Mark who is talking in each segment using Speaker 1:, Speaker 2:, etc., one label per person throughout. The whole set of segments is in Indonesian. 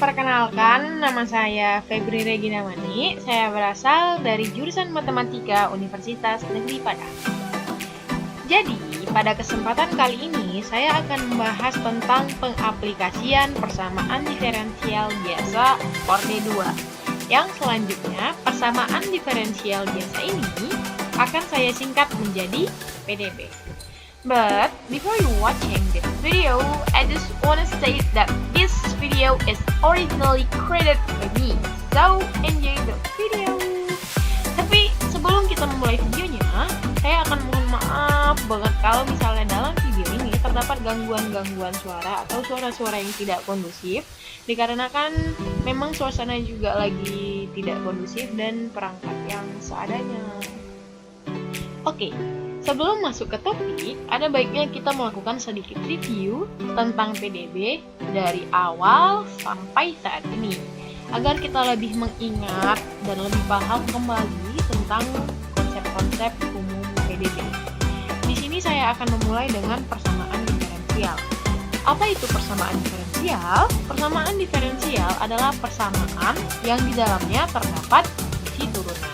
Speaker 1: Perkenalkan, nama saya Febri Regina Mani. Saya berasal dari jurusan Matematika Universitas Negeri Padang. Jadi, pada kesempatan kali ini saya akan membahas tentang pengaplikasian persamaan diferensial biasa orde 2. Yang selanjutnya, persamaan diferensial biasa ini akan saya singkat menjadi PDB. But before you watching this video, I just wanna state that this video is originally created by me. So enjoy the video. Tapi sebelum kita memulai videonya, saya akan mohon maaf banget kalau misalnya dalam video ini terdapat gangguan-gangguan suara atau suara-suara yang tidak kondusif, dikarenakan memang suasana juga lagi tidak kondusif dan perangkat yang seadanya. Oke. Sebelum masuk ke topik, ada baiknya kita melakukan sedikit review tentang PDB dari awal sampai saat ini, agar kita lebih mengingat dan lebih paham kembali tentang konsep-konsep umum PDB. Di sini saya akan memulai dengan persamaan diferensial. Apa itu persamaan diferensial? Persamaan diferensial adalah persamaan yang di dalamnya terdapat isi turunan.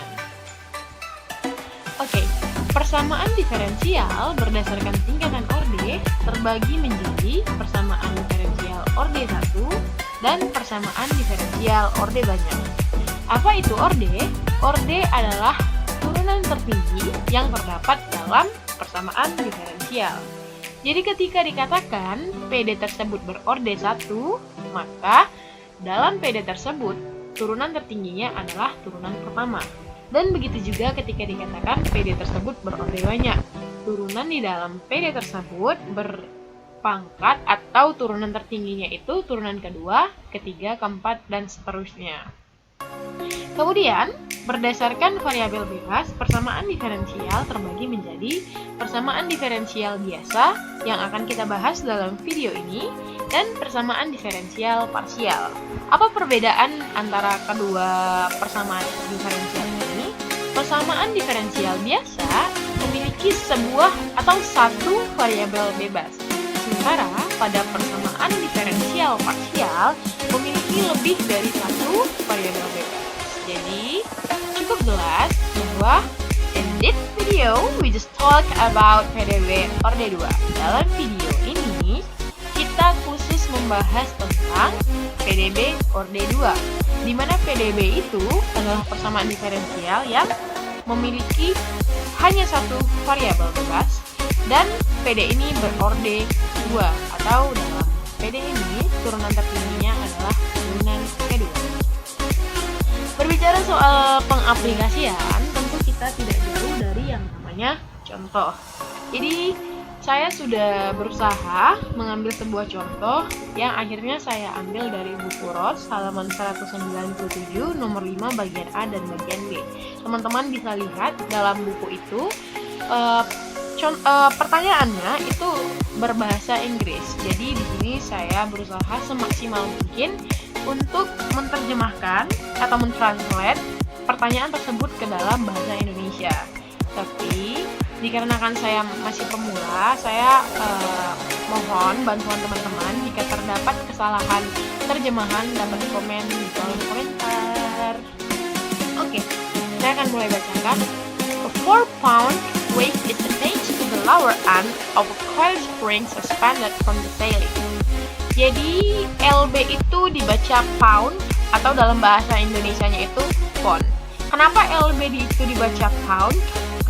Speaker 1: Oke. Persamaan diferensial berdasarkan tingkatan orde terbagi menjadi persamaan diferensial orde 1 dan persamaan diferensial orde banyak. Apa itu orde? Orde adalah turunan tertinggi yang terdapat dalam persamaan diferensial. Jadi ketika dikatakan PD tersebut berorde 1, maka dalam PD tersebut turunan tertingginya adalah turunan pertama. Dan begitu juga ketika dikatakan PD tersebut berorde banyak. Turunan di dalam PD tersebut berpangkat atau turunan tertingginya itu turunan kedua, ketiga, keempat, dan seterusnya. Kemudian, berdasarkan variabel bebas, persamaan diferensial terbagi menjadi persamaan diferensial biasa yang akan kita bahas dalam video ini dan persamaan diferensial parsial. Apa perbedaan antara kedua persamaan diferensial ini? Persamaan diferensial biasa memiliki sebuah atau satu variabel bebas, sementara pada persamaan diferensial parsial memiliki lebih dari satu variabel bebas. Jadi, cukup jelas bahwa in this video we just talk about PDB orde 2. Dalam video ini kita khusus membahas tentang PDB orde 2, di mana PDB itu adalah persamaan diferensial yang memiliki hanya satu variabel bebas dan PD ini berorde 2 atau dalam PD ini turunan tertingginya adalah turunan kedua. Berbicara soal pengaplikasian, tentu kita tidak jauh dari yang namanya contoh. Jadi saya sudah berusaha mengambil sebuah contoh yang akhirnya saya ambil dari buku ROS halaman 197 nomor 5 bagian A dan bagian B. Teman-teman bisa lihat dalam buku itu pertanyaannya itu berbahasa Inggris. Jadi di sini saya berusaha semaksimal mungkin untuk menerjemahkan atau mentranslate pertanyaan tersebut ke dalam bahasa Indonesia. Tapi dikarenakan saya masih pemula, saya mohon bantuan teman-teman jika terdapat kesalahan terjemahan dapat komen di kolom komentar. Oke, saya akan mulai bacakan. A 4-pound weight is attached to the lower end of a coil spring suspended from the ceiling. Jadi LB itu dibaca pound atau dalam bahasa Indonesianya itu pound. Kenapa LB itu dibaca pound?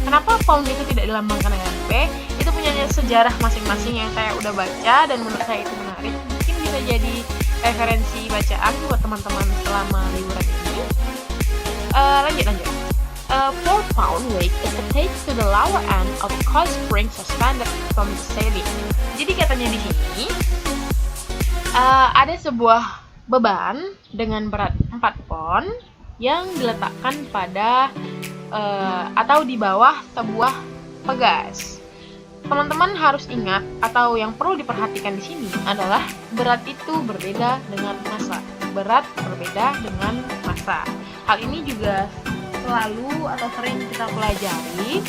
Speaker 1: Kenapa pound itu tidak dilambangkan dengan P? Itu punya sejarah masing-masing yang saya udah baca dan menurut saya itu menarik. Mungkin bisa jadi referensi bacaan buat teman-teman selama liburan ini. Lanjut. 4-pound weight is attached to the lower end of a coil spring suspended from the ceiling. Jadi katanya di sini ada sebuah beban dengan berat 4 pon yang diletakkan pada atau di bawah sebuah pegas. Teman-teman harus ingat atau yang perlu diperhatikan di sini adalah berat itu berbeda dengan massa. Berat berbeda dengan massa. Hal ini juga selalu atau sering kita pelajari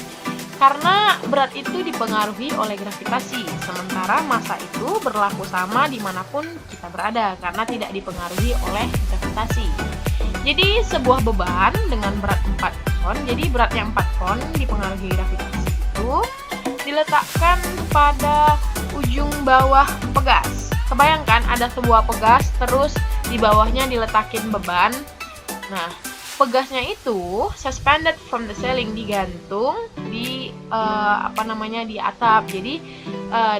Speaker 1: Karena berat itu dipengaruhi oleh gravitasi, sementara massa itu berlaku sama dimanapun kita berada karena tidak dipengaruhi oleh gravitasi. Jadi sebuah beban dengan berat 4 ton, jadi beratnya 4 ton dipengaruhi gravitasi itu diletakkan pada ujung bawah pegas. Kebayangkan ada sebuah pegas, terus di bawahnya diletakin beban. Nah, pegasnya itu suspended from the ceiling, digantung di di atap. Jadi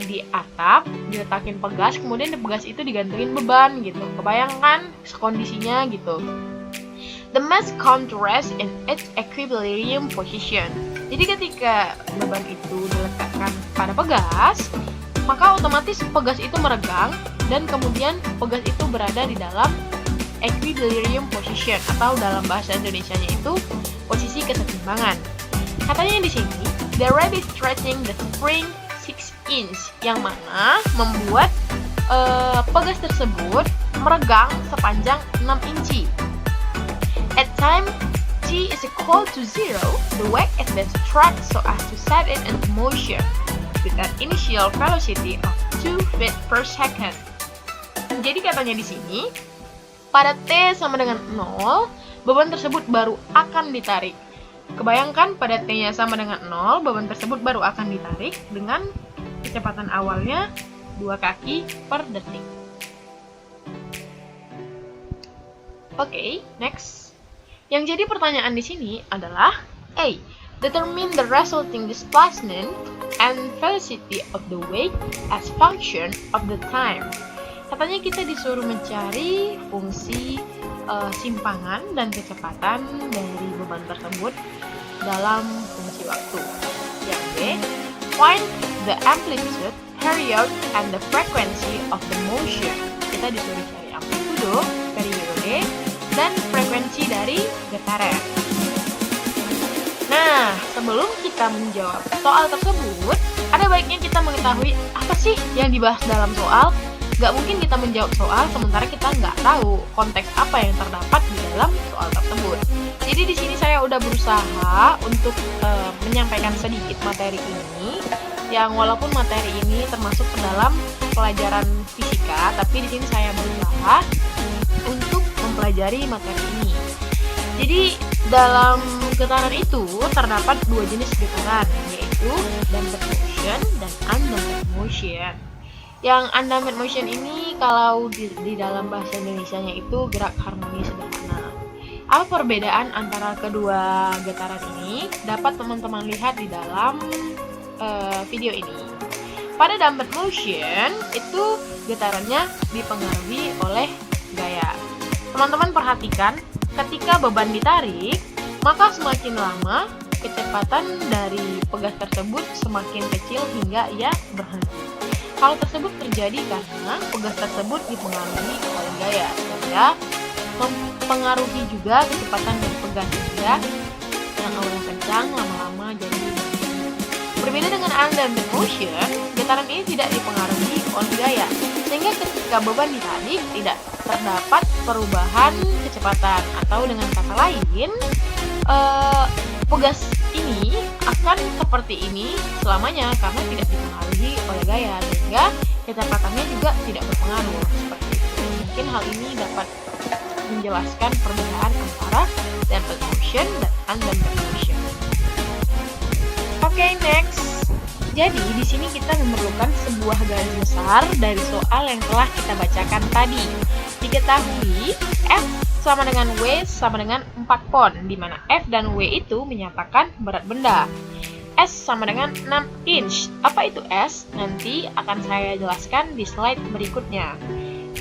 Speaker 1: di atap diletakin pegas, kemudian di pegas itu digantungin beban gitu. Kebayangkan kondisinya gitu. The mass come to rest in its equilibrium position. Jadi ketika beban itu diletakkan pada pegas, maka otomatis pegas itu meregang dan kemudian pegas itu berada di dalam equilibrium position, atau dalam bahasa Indonesianya itu posisi kesetimbangan. Katanya di sini, the rabbit stretching the spring 6 inch, yang mana membuat pegas tersebut meregang sepanjang 6 inci. At time t is equal to 0, the wave is then struck so as to set it into motion with an initial velocity of 2 feet per second. Jadi katanya di sini, pada T sama dengan 0, beban tersebut baru akan ditarik. Kebayangkan pada T-nya sama dengan 0, beban tersebut baru akan ditarik dengan kecepatan awalnya 2 kaki per detik. Oke, next. Yang jadi pertanyaan di sini adalah A. Determine the resulting displacement and velocity of the wave as function of the time. Katanya kita disuruh mencari fungsi simpangan dan kecepatan dari beban tersebut dalam fungsi waktu. Yang B, find the amplitude, period, and the frequency of the motion. Kita disuruh cari amplitudo, periode, dan frekuensi dari getaran. Nah, sebelum kita menjawab soal tersebut, ada baiknya kita mengetahui apa sih yang dibahas dalam soal. Gak mungkin kita menjawab soal sementara kita nggak tahu konteks apa yang terdapat di dalam soal tersebut. Jadi di sini saya udah berusaha untuk menyampaikan sedikit materi ini, yang walaupun materi ini termasuk ke dalam pelajaran fisika, tapi di sini saya berusaha untuk mempelajari materi ini. Jadi dalam getaran itu terdapat 2 jenis getaran, yaitu damped motion dan undamped motion. Yang undamped motion ini kalau di dalam bahasa Indonesianya itu gerak harmoni sederhana. Apa perbedaan antara kedua getaran ini? Dapat teman-teman lihat di dalam video ini. Pada damped motion itu getarannya dipengaruhi oleh gaya. Teman-teman perhatikan, ketika beban ditarik, maka semakin lama kecepatan dari pegas tersebut semakin kecil hingga ia berhenti. Hal tersebut terjadi karena pegas tersebut dipengaruhi oleh gaya, sehingga mempengaruhi juga kecepatan dari pegas, sehingga yang awalnya kencang lama-lama jadi berbeda dengan undamped motion. Getaran ini tidak dipengaruhi oleh gaya, sehingga ketika beban ditarik tidak terdapat perubahan kecepatan, atau dengan kata lain, pegas ini akan seperti ini selamanya karena tidak dipengaruhi oleh gaya, sehingga kecepatannya juga tidak berpengaruh seperti itu. Mungkin hal ini dapat menjelaskan perbedaan antara damped motion dan undamped motion. Oke, next. Jadi di sini kita memerlukan sebuah garis besar dari soal yang telah kita bacakan tadi. Diketahui F sama dengan W sama dengan 4 pon, di mana F dan W itu menyatakan berat benda. S sama dengan 6 inch. Apa itu S? Nanti akan saya jelaskan di slide berikutnya.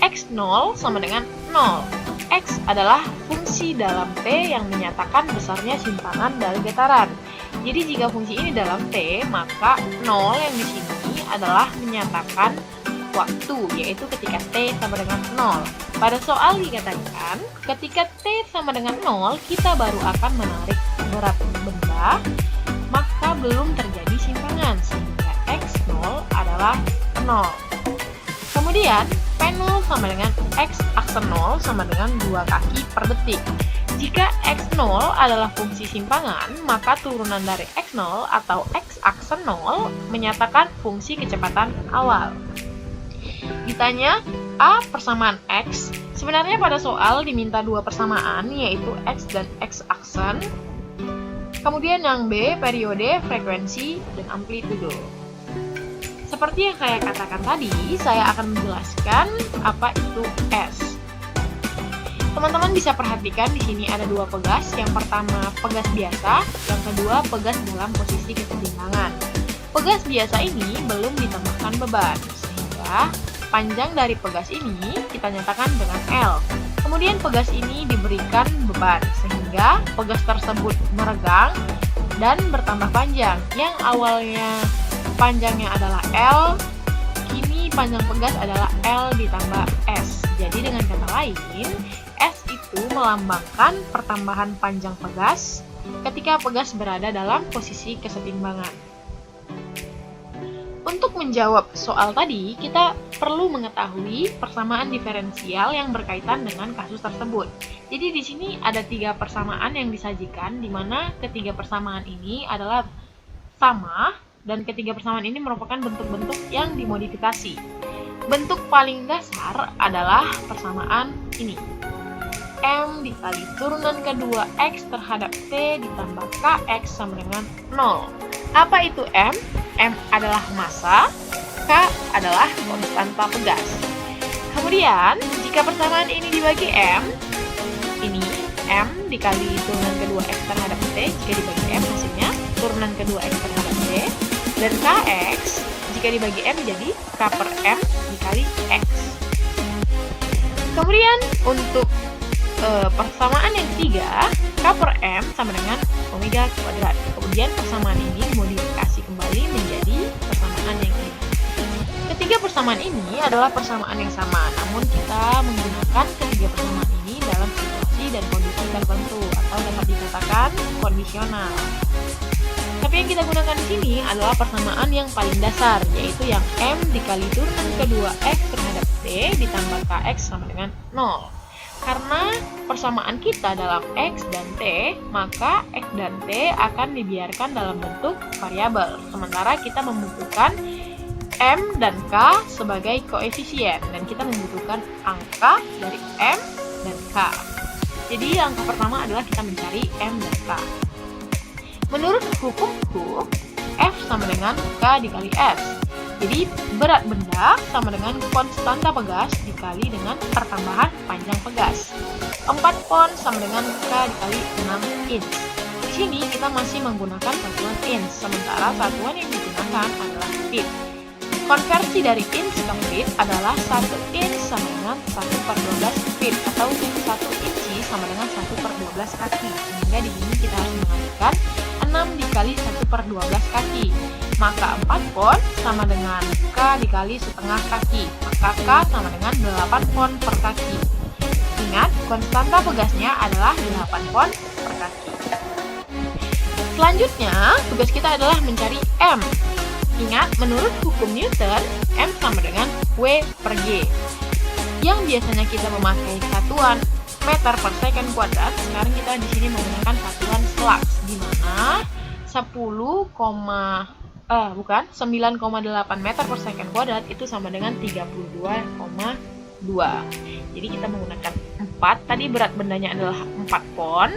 Speaker 1: X0 sama dengan 0. X adalah fungsi dalam T yang menyatakan besarnya simpangan dari getaran. Jadi jika fungsi ini dalam T, maka 0 yang di sini adalah menyatakan waktu, yaitu ketika T sama dengan 0. Pada soal dikatakan, ketika T sama dengan 0, kita baru akan menarik berat benda, maka belum terjadi simpangan, sehingga X0 adalah 0. Kemudian, P0 sama dengan X aksen 0 sama dengan 2 kaki per detik. Jika X0 adalah fungsi simpangan, maka turunan dari X0 atau X aksen 0 menyatakan fungsi kecepatan awal. Ditanya A persamaan X, sebenarnya pada soal diminta dua persamaan, yaitu X dan X aksen. Kemudian yang B, periode, frekuensi, dan amplitudo. Seperti yang saya katakan tadi, saya akan menjelaskan apa itu S. Teman-teman bisa perhatikan di sini ada dua pegas. Yang pertama pegas biasa, yang kedua pegas dalam posisi kesetimbangan. Pegas biasa ini belum ditambahkan beban, sehingga panjang dari pegas ini kita nyatakan dengan L. Kemudian pegas ini diberikan beban, sehingga pegas tersebut meregang dan bertambah panjang. Yang awalnya panjangnya adalah L, kini panjang pegas adalah L ditambah S. Jadi dengan kata lain, S itu melambangkan pertambahan panjang pegas ketika pegas berada dalam posisi kesetimbangan. Untuk menjawab soal tadi, kita perlu mengetahui persamaan diferensial yang berkaitan dengan kasus tersebut. Jadi di sini ada 3 persamaan yang disajikan, di mana ketiga persamaan ini adalah sama, dan ketiga persamaan ini merupakan bentuk-bentuk yang dimodifikasi. Bentuk paling dasar adalah persamaan ini. M dikali turunan kedua X terhadap T ditambah KX sama dengan 0. Apa itu M? M adalah massa, K adalah konstanta pegas. Kemudian, jika persamaan ini dibagi M, ini M dikali turunan kedua X terhadap T, jika dibagi M hasilnya turunan kedua X terhadap T, dan KX, jika dibagi M jadi K per M dikali X. Kemudian, untuk persamaan yang ketiga, K per M sama dengan omega kuadrat. Kemudian persamaan ini dimodifikasi kembali menjadi persamaan yang ini. Ketiga persamaan ini adalah persamaan yang sama, namun kita menggunakan ketiga persamaan ini dalam situasi dan kondisi tertentu atau dapat dikatakan kondisional. Tapi yang kita gunakan di sini adalah persamaan yang paling dasar, yaitu yang M dikali turunan kedua X terhadap T ditambah KX sama dengan 0. Karena persamaan kita dalam X dan T, maka X dan T akan dibiarkan dalam bentuk variabel. Sementara kita membutuhkan M dan K sebagai koefisien, dan kita membutuhkan angka dari M dan K. Jadi langkah pertama adalah kita mencari M dan K. Menurut hukum F sama dengan K dikali S. Jadi berat benda sama dengan konstanta pegas dikali dengan pertambahan panjang pegas. 4 pon sama dengan K dikali 6 inch. Di sini kita masih menggunakan satuan inch, sementara satuan yang digunakan adalah feet. Konversi dari inch ke feet adalah 1 inch sama dengan 1 per 12 feet, atau 1 inci sama dengan 1 per 12 kaki. Sehingga di sini kita harus mengatakan 6 dikali 1 per 12 kaki. Maka 4 pon sama dengan K dikali setengah kaki. Maka K sama dengan 8 pon per kaki. Ingat, konstanta pegasnya adalah 8 pon per kaki. Selanjutnya, tugas kita adalah mencari M. Ingat, menurut hukum Newton, M sama dengan W per G. Yang biasanya kita memakai satuan meter per second kuadrat, sekarang kita di sini menggunakan satuan flux, di mana 9,8 meter per second kuadrat itu sama dengan 32,2. Jadi kita menggunakan 4, tadi berat bendanya adalah 4 pon,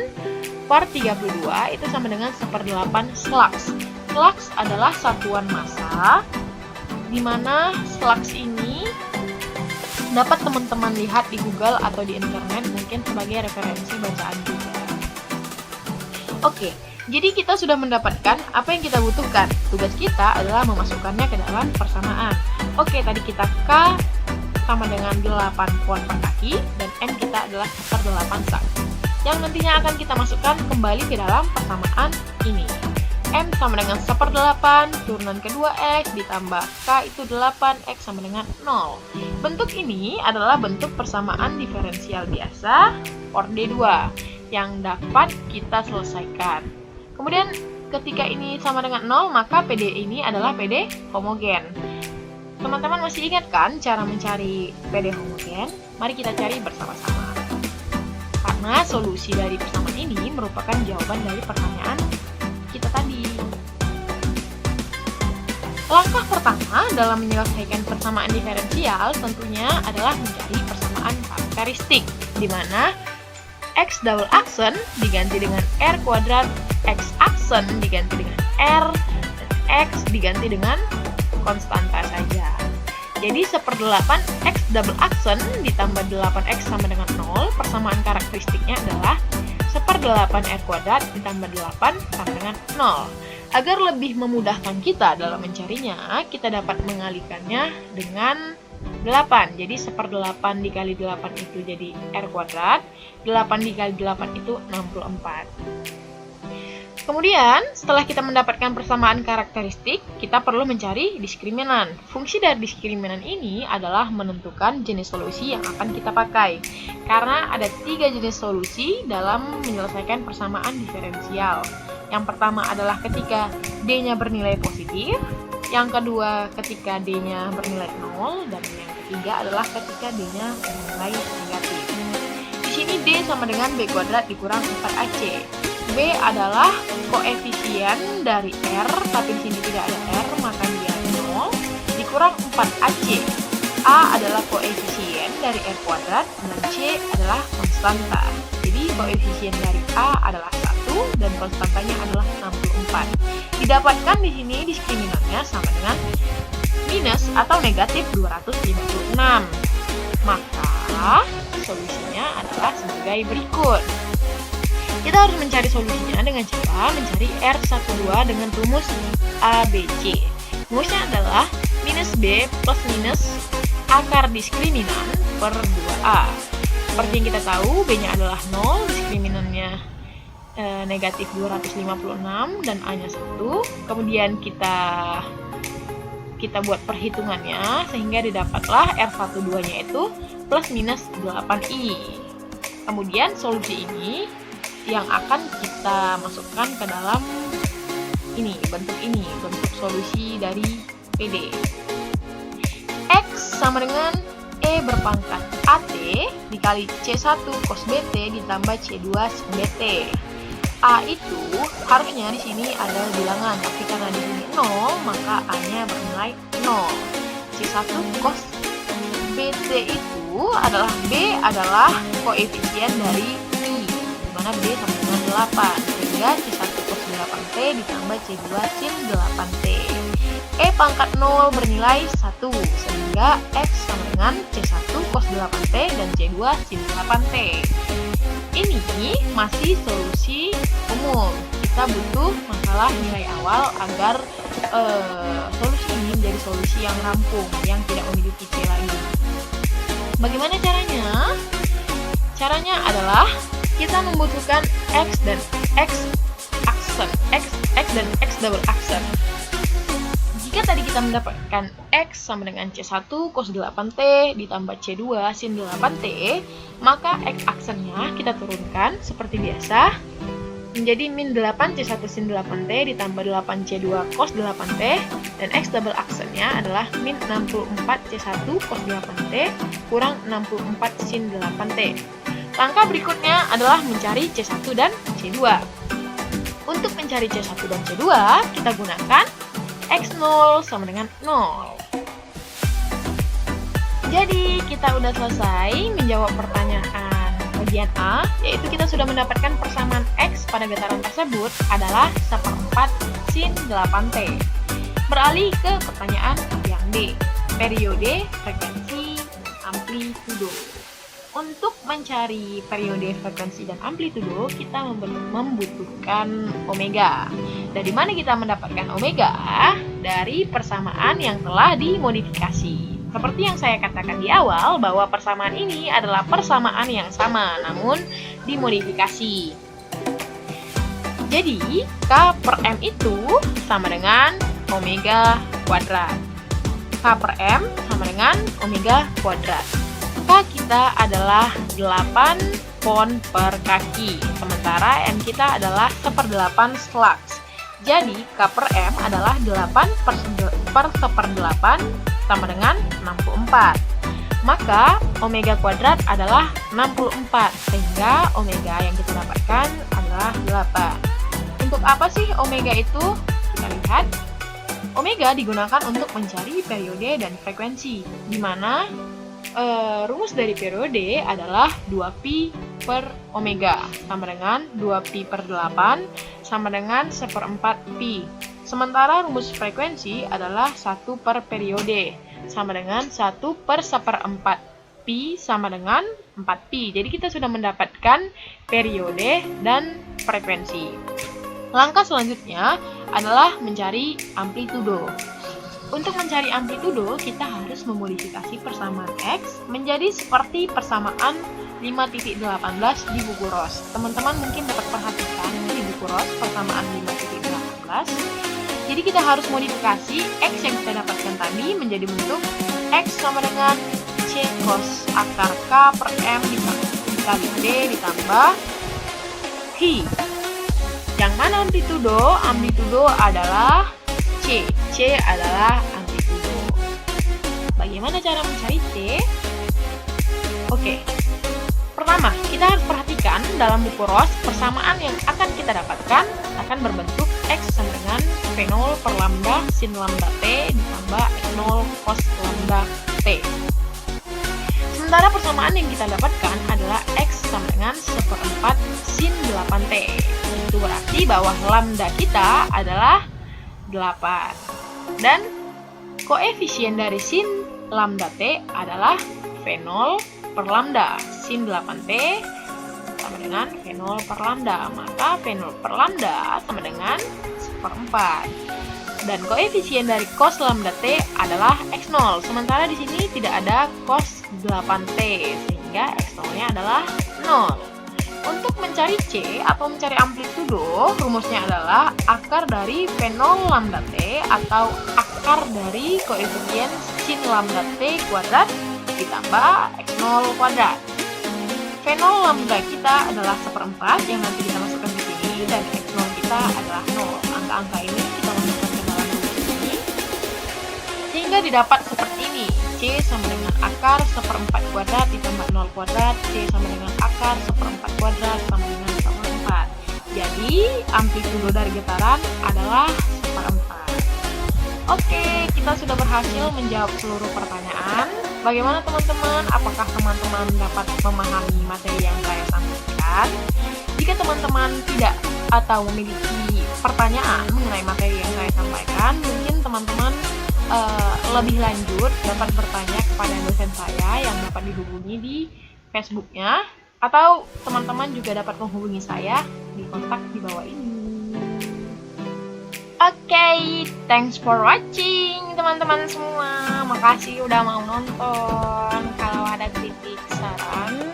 Speaker 1: per 32 itu sama dengan 1/8 slux. Slux adalah satuan massa, di mana slux ini dapat teman-teman lihat di Google atau di internet, mungkin sebagai referensi bacaan juga. Oke, jadi kita sudah mendapatkan apa yang kita butuhkan. Tugas kita adalah memasukkannya ke dalam persamaan. Oke, tadi kita K sama dengan 8 pon per kaki, dan M kita adalah 1/8 slux, yang nantinya akan kita masukkan kembali ke dalam persamaan ini. M sama dengan 1/8 turunan kedua X ditambah K itu 8, X sama dengan 0. Bentuk ini adalah bentuk persamaan diferensial biasa orde 2 yang dapat kita selesaikan. Kemudian ketika ini sama dengan 0, maka PD ini adalah PD homogen. Teman-teman masih ingat kan cara mencari PD homogen? Mari kita cari bersama-sama. Karena solusi dari persamaan ini merupakan jawaban dari pertanyaan kita tadi. Langkah pertama dalam menyelesaikan persamaan diferensial tentunya adalah mencari persamaan karakteristik, di mana X double aksen diganti dengan R kuadrat, X aksen diganti dengan R, dan X diganti dengan konstanta saja. Jadi 1/8 X double aksen ditambah 8X sama dengan 0, persamaan karakteristiknya adalah 1/8 R kuadrat ditambah 8 sama dengan 0. Agar lebih memudahkan kita dalam mencarinya, kita dapat mengalikannya dengan 8. Jadi 1/8 dikali 8 itu jadi R kuadrat, 8 dikali 8 itu 64. Kemudian, setelah kita mendapatkan persamaan karakteristik, kita perlu mencari diskriminan. Fungsi dari diskriminan ini adalah menentukan jenis solusi yang akan kita pakai. Karena ada 3 jenis solusi dalam menyelesaikan persamaan diferensial. Yang pertama adalah ketika D-nya bernilai positif, yang kedua ketika D-nya bernilai 0, dan yang ketiga adalah ketika D-nya bernilai negatif. Di sini D sama dengan B kuadrat dikurang 4AC. B adalah koefisien dari R, tapi di sini tidak ada R, maka dia 0, dikurang 4AC. A adalah koefisien dari R kuadrat, dan C adalah konstanta. Jadi koefisien dari A adalah 1, dan konstantanya adalah 64. Didapatkan di sini diskriminannya sama dengan minus atau negatif 256. Maka solusinya adalah sebagai berikut. Kita harus mencari solusinya dengan cara mencari R12 dengan rumus ABC. Rumusnya adalah minus B plus minus akar diskriminan per 2A. Seperti yang kita tahu, B-nya adalah 0, diskriminannya negatif 256 dan A-nya 1. Kemudian kita buat perhitungannya sehingga didapatlah R12-nya itu plus minus 8I. Kemudian solusi ini yang akan kita masukkan ke dalam bentuk solusi dari PD. X sama dengan E berpangkat AT dikali C1 cos BT ditambah C2 sin BT. A itu harusnya di sini ada bilangan, tapi karena di sini 0, maka A-nya bernilai 0. C1 cos BT itu adalah B adalah koefisien dari I, di mana B sama dengan 8, sehingga C1 cos 8T ditambah C2 sin 8T. E pangkat 0 bernilai 1, sehingga X sama dengan C1 cos 8T dan C2 sin 8T. Ini masih solusi umum. Kita butuh masalah nilai awal agar solusi ini menjadi solusi yang rampung, yang tidak memiliki C lagi. Bagaimana caranya? Caranya adalah kita membutuhkan X dan X aksen, X dan X double aksen. Jika tadi kita mendapatkan X sama dengan C1 cos 8T ditambah C2 sin 8T, maka X aksennya kita turunkan seperti biasa menjadi min 8 C1 sin 8T ditambah 8 C2 cos 8T, dan X double aksennya adalah min 64 C1 cos 8T kurang 64 sin 8T. Langkah berikutnya adalah mencari C1 dan C2. Untuk mencari C1 dan C2, kita gunakan X0 sama dengan 0. Jadi kita udah selesai menjawab pertanyaan bagian A, yaitu kita sudah mendapatkan persamaan X pada getaran tersebut adalah 1/4 sin 8T. Beralih ke pertanyaan yang D, periode, frekuensi, dan amplitudo. Untuk mencari periode, frekuensi, dan amplitudo, kita membutuhkan omega. Dari mana kita mendapatkan omega? Dari persamaan yang telah dimodifikasi. Seperti yang saya katakan di awal, bahwa persamaan ini adalah persamaan yang sama, namun dimodifikasi. Jadi, K per M itu sama dengan omega kuadrat. K per M sama dengan omega kuadrat. K kita adalah 8 pound per kaki, sementara M kita adalah 1/8 slugs. Jadi K per M adalah 8 per 1/8 sama dengan 64. Maka omega kuadrat adalah 64, sehingga omega yang kita dapatkan adalah 8. Untuk apa sih omega itu? Kita lihat. Omega digunakan untuk mencari periode dan frekuensi, di mana rumus dari periode adalah 2pi per omega, sama dengan 2pi per 8, sama dengan 1/4 pi. Sementara rumus frekuensi adalah 1 per periode, sama dengan 1 per 1/4 pi, sama dengan 4pi. Jadi kita sudah mendapatkan periode dan frekuensi. Langkah selanjutnya adalah mencari amplitudo. Untuk mencari amplitudo, kita harus memodifikasi persamaan X menjadi seperti persamaan 5.18 di buku ROS. Teman-teman mungkin dapat perhatikan di buku ROS persamaan 5.18. Jadi kita harus modifikasi X yang kita dapatkan tadi menjadi bentuk X sama dengan C cos akar K per M dikali D ditambah Hi. Yang mana amplitudo? Amplitudo adalah C. C adalah amplitudo. Bagaimana cara mencari C? Oke. Pertama, kita harus perhatikan dalam buku ROS persamaan yang akan kita dapatkan akan berbentuk X sama dengan V0 per lambda sin lambda T ditambah X0 cos lambda T. Sementara persamaan yang kita dapatkan adalah X sama dengan 1/4 sin 8T. Itu berarti bahwa lambda kita adalah 8. Dan koefisien dari sin lambda T adalah V0 per lambda. Sin 8T sama dengan V0 per lambda. Maka V0 per lambda sama dengan 1/4. Dan koefisien dari cos lambda T adalah X0. Sementara di sini tidak ada cos 8T, sehingga X0-nya adalah 0. Untuk mencari C atau mencari amplitudo, rumusnya adalah akar dari V0 lambda T atau akar dari koefisien sin lambda T kuadrat ditambah X0 kuadrat. V0 lambda kita adalah 1/4 yang nanti kita masukkan di sini, dan X0 kita adalah 0. Angka-angka ini kita masukkan ke dalam rumus ini, sehingga didapat seperti ini. C sama dengan akar 1/4 kuadrat ditambah 0 kuadrat, C sama dengan akar 1/4 kuadrat sama dengan 1/4. Jadi, amplitudo dari getaran adalah 1/4. Oke, kita sudah berhasil menjawab seluruh pertanyaan. Bagaimana teman-teman? Apakah teman-teman dapat memahami materi yang saya sampaikan? Jika teman-teman tidak atau memiliki pertanyaan mengenai materi yang saya sampaikan, mungkin teman-teman lebih lanjut dapat bertanya kepada dosen saya yang dapat dihubungi di Facebooknya, atau teman-teman juga dapat menghubungi saya di kontak di bawah ini. Oke, thanks for watching teman-teman semua. Makasih udah mau nonton. Kalau ada kritik, saran,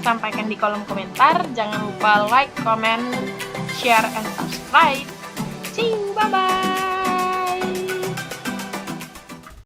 Speaker 1: sampaikan di kolom komentar. Jangan lupa like, comment, share, and subscribe. See you, bye-bye.